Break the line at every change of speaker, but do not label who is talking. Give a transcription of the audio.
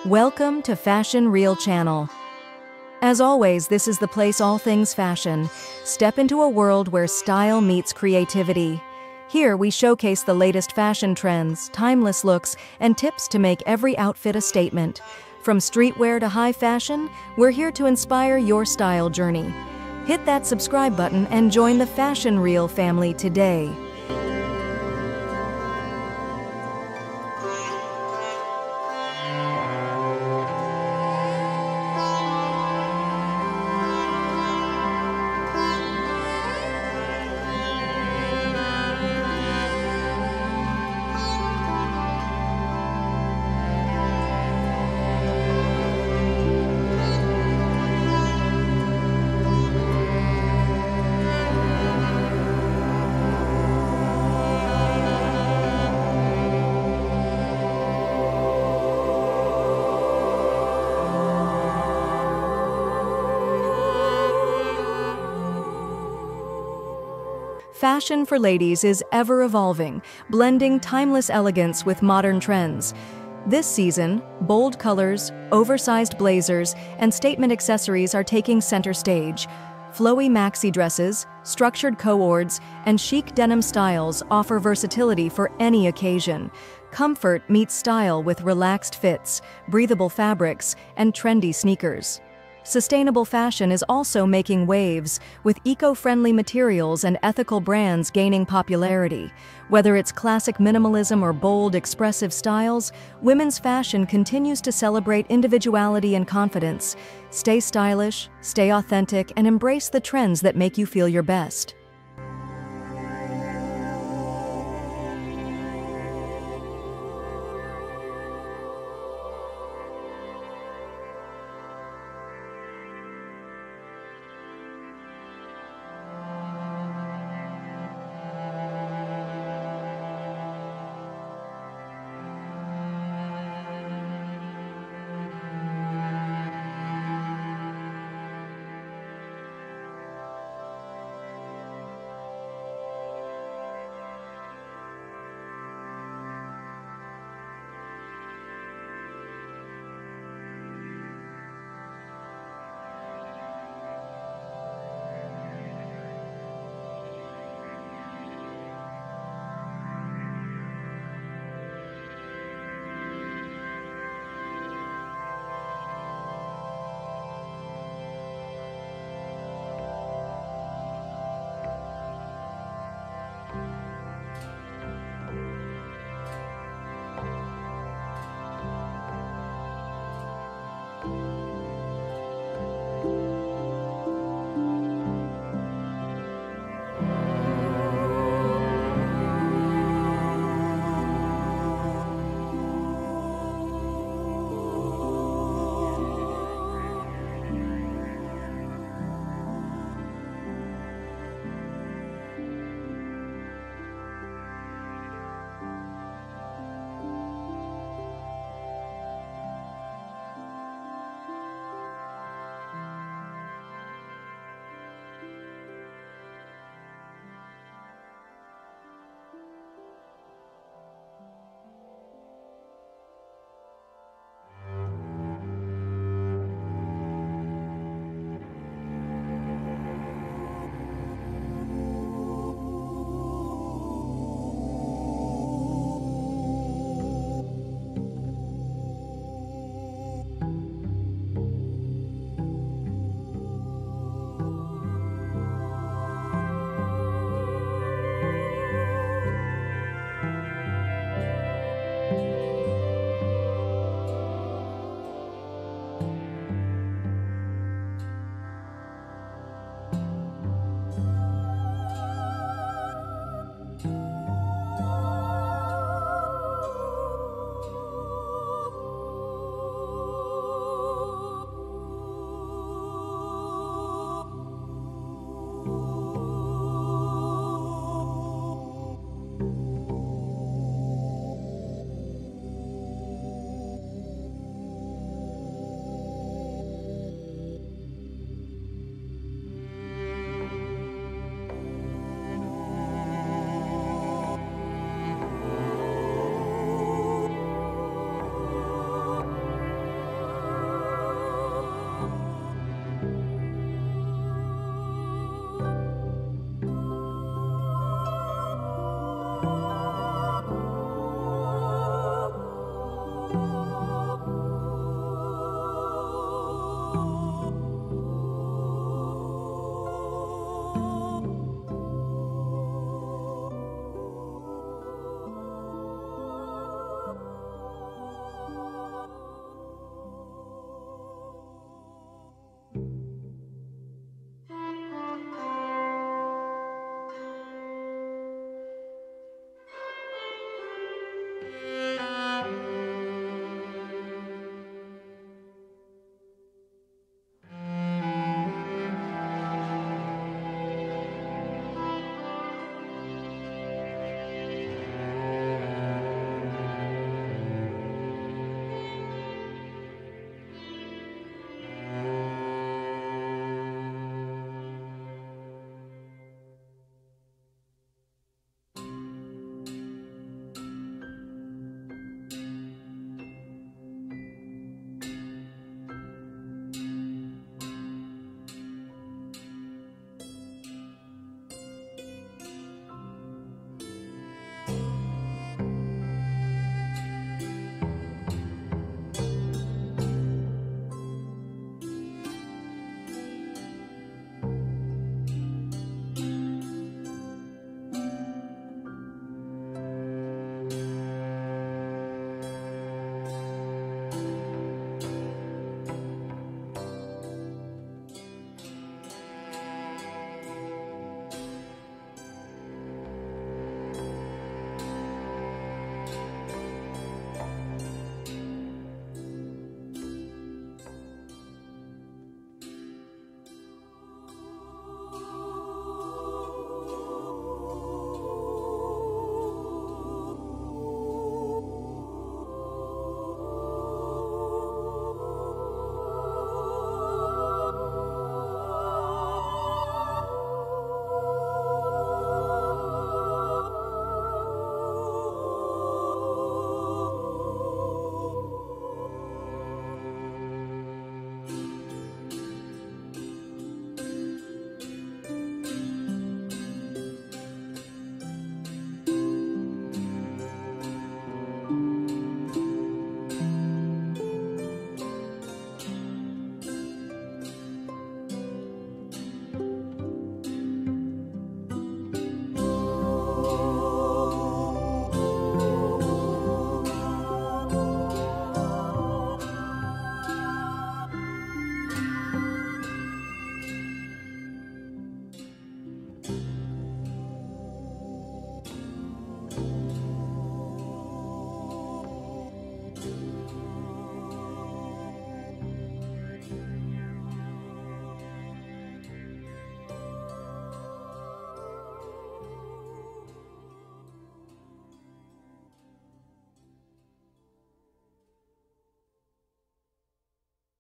Welcome to Fashion Reel Channel. As always, this is the place all things fashion. Step into a world where style meets creativity. Here we showcase the latest fashion trends, timeless looks, and tips to make every outfit a statement. From streetwear to high fashion, we're here to inspire your style journey. Hit that subscribe button and join the Fashion Reel family today. Fashion for ladies is ever-evolving, blending timeless elegance with modern trends. This season, bold colors, oversized blazers, and statement accessories are taking center stage. Flowy maxi dresses, structured co-ords, and chic denim styles offer versatility for any occasion. Comfort meets style with relaxed fits, breathable fabrics, and trendy sneakers. Sustainable fashion is also making waves, with eco-friendly materials and ethical brands gaining popularity. Whether it's classic minimalism or bold, expressive styles, women's fashion continues to celebrate individuality and confidence. Stay stylish, stay authentic, and embrace the trends that make you feel your best.